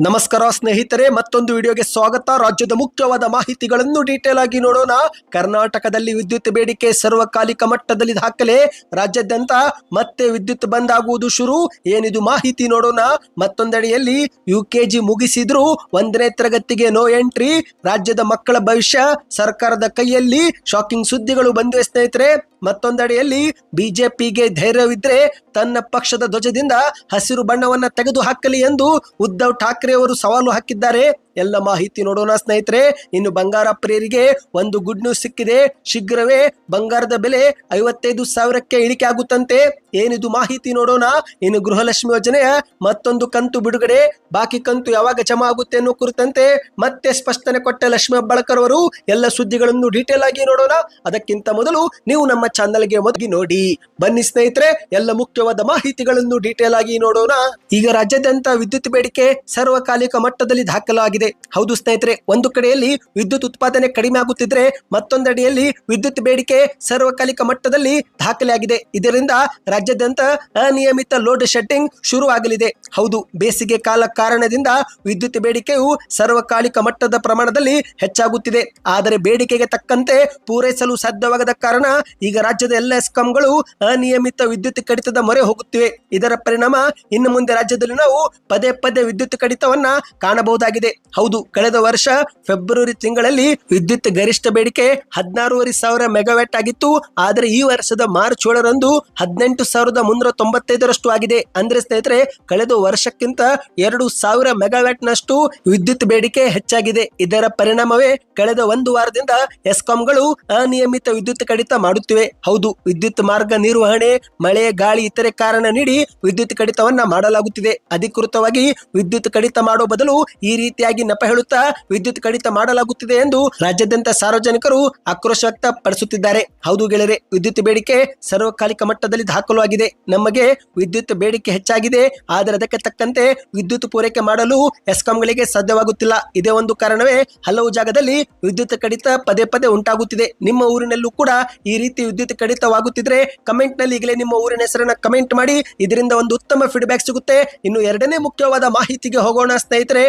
ನಮಸ್ಕಾರ ಸ್ನೇಹಿತರೆ, ಮತ್ತೊಂದು ವಿಡಿಯೋಗೆ ಸ್ವಾಗತ. ರಾಜ್ಯದ ಮುಖ್ಯವಾದ ಮಾಹಿತಿಗಳನ್ನು ಡೀಟೇಲ್ ಆಗಿ ನೋಡೋಣ. ಕರ್ನಾಟಕದಲ್ಲಿ ವಿದ್ಯುತ್ ಬೇಡಿಕೆ ಸರ್ವಕಾಲಿಕ ಮಟ್ಟದಲ್ಲಿ ದಾಖಲೆ. ರಾಜ್ಯಾದ್ಯಂತ ಮತ್ತೆ ವಿದ್ಯುತ್ ಬಂದ್ ಆಗುವುದು ಶುರು. ಏನಿದು ಮಾಹಿತಿ ನೋಡೋಣ. ಮತ್ತೊಂದೆಡೆಯಲ್ಲಿ UKG ಮುಗಿಸಿದ್ರು 1ನೇ ತರಗತಿಗೆ ನೋ ಎಂಟ್ರಿ. ರಾಜ್ಯದ ಮಕ್ಕಳ ಭವಿಷ್ಯ ಸರ್ಕಾರದ ಕೈಯಲ್ಲಿ. ಶಾಕಿಂಗ್ ಸುದ್ದಿಗಳು ಬಂದಿವೆ ಸ್ನೇಹಿತರೆ. ಮತ್ತೊಂದೆಡೆಯಲ್ಲಿ ಬಿಜೆಪಿಗೆ ಧೈರ್ಯವಿದ್ರೆ ತನ್ನ ಪಕ್ಷದ ಧ್ವಜದಿಂದ ಹಸಿರು ಬಣ್ಣವನ್ನ ತೆಗೆದು ಹಾಕಲಿ ಎಂದು ಉದ್ಧವ್ ಠಾಕ್ರೆ ಅವರು ಸವಾಲು ಹಾಕಿದ್ದಾರೆ. ಎಲ್ಲ ಮಾಹಿತಿ ನೋಡೋಣ ಸ್ನೇಹಿತರೆ. ಇನ್ನು ಬಂಗಾರ ಪ್ರಿಯರಿಗೆ ಒಂದು ಗುಡ್ ನ್ಯೂಸ್ ಸಿಕ್ಕಿದೆ. ಶೀಘ್ರವೇ ಬಂಗಾರದ ಬೆಲೆ 55,000ಕ್ಕೆ ಇಳಿಕೆ ಆಗುತ್ತಂತೆ. ಏನಿದು ಮಾಹಿತಿ ನೋಡೋಣ. ಇನ್ನು ಗೃಹಲಕ್ಷ್ಮಿ ಯೋಜನೆಯ ಮತ್ತೊಂದು ಕಂತು ಬಿಡುಗಡೆ. ಬಾಕಿ ಕಂತು ಯಾವಾಗ ಜಮಾ ಆಗುತ್ತೆ ಅನ್ನೋ ಕುರಿತಂತೆ ಮತ್ತೆ ಸ್ಪಷ್ಟನೆ ಕೊಟ್ಟ ಲಕ್ಷ್ಮಿ ಹೆಬ್ಬಾಳ್ಕರ್ ಅವರು. ಎಲ್ಲ ಸುದ್ದಿಗಳನ್ನು ಡೀಟೇಲ್ ಆಗಿ ನೋಡೋಣ. ಅದಕ್ಕಿಂತ ಮೊದಲು ನೀವು ನಮ್ಮ ಚಾನಲ್ಗೆ ಮೊದಲು ನೋಡಿ ಬನ್ನಿ ಸ್ನೇಹಿತರೆ. ಎಲ್ಲ ಮುಖ್ಯವಾದ ಮಾಹಿತಿಗಳನ್ನು ಡೀಟೇಲ್ ಆಗಿ ನೋಡೋಣ. ಈಗ ರಾಜ್ಯಾದ್ಯಂತ ವಿದ್ಯುತ್ ಬೇಡಿಕೆ ಸರ್ವಕಾಲಿಕ ಮಟ್ಟದಲ್ಲಿ ದಾಖಲಾಗಿದೆ. ಹೌದು ಸ್ನೇಹಿತರೆ, ಒಂದು ಕಡೆಯಲ್ಲಿ ವಿದ್ಯುತ್ ಉತ್ಪಾದನೆ ಕಡಿಮೆ ಆಗುತ್ತಿದ್ರೆ ಮತ್ತೊಂದೆಡೆಯಲ್ಲಿ ವಿದ್ಯುತ್ ಬೇಡಿಕೆ ಸರ್ವಕಾಲಿಕ ಮಟ್ಟದಲ್ಲಿ ದಾಖಲೆಯಾಗಿದೆ. ಇದರಿಂದ ರಾಜ್ಯಾದ್ಯಂತ ಅನಿಯಮಿತ ಲೋಡ್ ಶೆಡ್ಡಿಂಗ್ ಶುರುವಾಗಲಿದೆ. ಹೌದು, ಬೇಸಿಗೆ ಕಾಲ ಕಾರಣದಿಂದ ವಿದ್ಯುತ್ ಬೇಡಿಕೆಯು ಸರ್ವಕಾಲಿಕ ಮಟ್ಟದ ಪ್ರಮಾಣದಲ್ಲಿ ಹೆಚ್ಚಾಗುತ್ತಿದೆ. ಆದರೆ ಬೇಡಿಕೆಗೆ ತಕ್ಕಂತೆ ಪೂರೈಸಲು ಸಾಧ್ಯವಾಗದ ಕಾರಣ ಈಗ ರಾಜ್ಯದ ಎಲ್ಲ ಎಸ್ಕಾಂಗಳು ಅನಿಯಮಿತ ವಿದ್ಯುತ್ ಕಡಿತದ ಮೊರೆ ಹೋಗುತ್ತಿವೆ. ಇದರ ಪರಿಣಾಮ ಇನ್ನು ಮುಂದೆ ರಾಜ್ಯದಲ್ಲಿ ನಾವು ಪದೇ ಪದೇ ವಿದ್ಯುತ್ ಕಡಿತವನ್ನ ಕಾಣಬಹುದಾಗಿದೆ. ಹೌದು, ಕಳೆದ ವರ್ಷ ಫೆಬ್ರವರಿ ತಿಂಗಳಲ್ಲಿ ವಿದ್ಯುತ್ ಗರಿಷ್ಠ ಬೇಡಿಕೆ 16,500 ಮೆಗಾವ್ಯಾಟ್ ಆಗಿತ್ತು. ಆದರೆ ಈ ವರ್ಷದ ಮಾರ್ಚ್ 7ರಂದು 18,395ರಷ್ಟು ಆಗಿದೆ. ಅಂದ್ರೆ ಸ್ನೇಹಿತರೆ, ಕಳೆದ ವರ್ಷಕ್ಕಿಂತ 2,000 ಮೆಗಾವ್ಯಾಟ್ ನಷ್ಟು ವಿದ್ಯುತ್ ಬೇಡಿಕೆ ಹೆಚ್ಚಾಗಿದೆ. ಇದರ ಪರಿಣಾಮವೇ ಕಳೆದ ಒಂದು ವಾರದಿಂದ ಎಸ್ಕಾಂಗಳು ಅನಿಯಮಿತ ವಿದ್ಯುತ್ ಕಡಿತ ಮಾಡುತ್ತಿವೆ. ಹೌದು, ವಿದ್ಯುತ್ ಮಾರ್ಗ ನಿರ್ವಹಣೆ, ಮಳೆ, ಗಾಳಿ ಇತರೆ ಕಾರಣ ನೀಡಿ ವಿದ್ಯುತ್ ಕಡಿತವನ್ನ ಮಾಡಲಾಗುತ್ತಿದೆ. ಅಧಿಕೃತವಾಗಿ ವಿದ್ಯುತ್ ಕಡಿತ ಮಾಡುವ ಬದಲು ಈ ರೀತಿಯಾಗಿ ನೆಪ ಹೇಳುತ್ತಾ ವಿದ್ಯುತ್ ಕಡಿತ ಮಾಡಲಾಗುತ್ತಿದೆ ಎಂದು ರಾಜ್ಯಾದ್ಯಂತ ಸಾರ್ವಜನಿಕರು ಆಕ್ರೋಶ ವ್ಯಕ್ತಪಡಿಸುತ್ತಿದ್ದಾರೆ. ಹೌದು ಗೆಳೆಯರೆ, ವಿದ್ಯುತ್ ಬೇಡಿಕೆ ಸರ್ವಕಾಲಿಕ ಮಟ್ಟದಲ್ಲಿ ದಾಖಲು ಆಗಿದೆ. ನಮಗೆ ವಿದ್ಯುತ್ ಬೇಡಿಕೆ ಹೆಚ್ಚಾಗಿದೆ, ಆದರೆ ಅದಕ್ಕೆ ತಕ್ಕಂತೆ ವಿದ್ಯುತ್ ಪೂರೈಕೆ ಮಾಡಲು ಎಸ್ಕಾಂಗಳಿಗೆ ಸಾಧ್ಯವಾಗುತ್ತಿಲ್ಲ. ಇದೇ ಒಂದು ಕಾರಣವೇ ಹಲವು ಜಾಗದಲ್ಲಿ ವಿದ್ಯುತ್ ಕಡಿತ ಪದೇ ಪದೇ ಉಂಟಾಗುತ್ತಿದೆ. ನಿಮ್ಮ ಊರಿನಲ್ಲೂ ಕೂಡ ಈ ರೀತಿ ವಿದ್ಯುತ್ ಕಡಿತವಾಗುತ್ತಿದ್ರೆ ಕಮೆಂಟ್ ನಲ್ಲಿ ಈಗಲೇ ನಿಮ್ಮ ಊರಿನ ಹೆಸರನ್ನ ಕಮೆಂಟ್ ಮಾಡಿ. ಇದರಿಂದ ಒಂದು ಉತ್ತಮ ಫೀಡ್ಬ್ಯಾಕ್ ಸಿಗುತ್ತೆ. ಇನ್ನು ಎರಡನೇ ಮುಖ್ಯವಾದ ಮಾಹಿತಿಗೆ ಹೋಗೋಣ ಸ್ನೇಹಿತರೆ.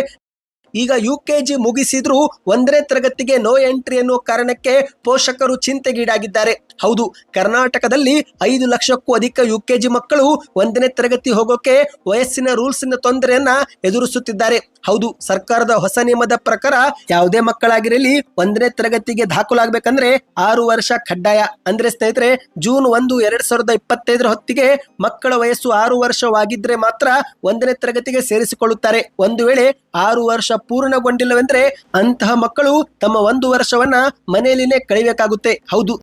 ಈಗ UKG ಮುಗಿಸಿದ್ರು 1ನೇ ತರಗತಿಗೆ ನೋ ಎಂಟ್ರಿ ಎನ್ನುವ ಕಾರಣಕ್ಕೆ ಪೋಷಕರು ಚಿಂತೆಗೀಡಾಗಿದ್ದಾರೆ. ಹೌದು, ಕರ್ನಾಟಕದಲ್ಲಿ 5 ಲಕ್ಷಕ್ಕೂ ಅಧಿಕ UKG ಮಕ್ಕಳು 1ನೇ ತರಗತಿ ಹೋಗೋಕೆ ವಯಸ್ಸಿನ ರೂಲ್ಸ್ನ ತೊಂದರೆಯನ್ನ ಎದುರಿಸುತ್ತಿದ್ದಾರೆ. ಹೌದು, ಸರ್ಕಾರದ ಹೊಸ ನಿಯಮದ ಪ್ರಕಾರ ಯಾವುದೇ ಮಕ್ಕಳಾಗಿರಲಿ 1ನೇ ತರಗತಿಗೆ ದಾಖಲಾಗಬೇಕಂದ್ರೆ 6 ವರ್ಷ ಕಡ್ಡಾಯ. ಅಂದ್ರೆ ಸ್ನೇಹಿತರೆ, ಜೂನ್ 1, 2025 ಹೊತ್ತಿಗೆ ಮಕ್ಕಳ ವಯಸ್ಸು 6 ವರ್ಷವಾಗಿದ್ರೆ ಮಾತ್ರ 1ನೇ ತರಗತಿಗೆ ಸೇರಿಸಿಕೊಳ್ಳುತ್ತಾರೆ. ಒಂದು ವೇಳೆ 6 ವರ್ಷ ಪೂರ್ಣಗೊಂಡಿಲ್ಲವೆಂದ್ರೆ ಅಂತಹ ಮಕ್ಕಳು ತಮ್ಮ 1 ವರ್ಷವನ್ನ ಮನೆಯಲ್ಲಿನೇ ಕಳೆಯಬೇಕಾಗುತ್ತೆ. ಹೌದು,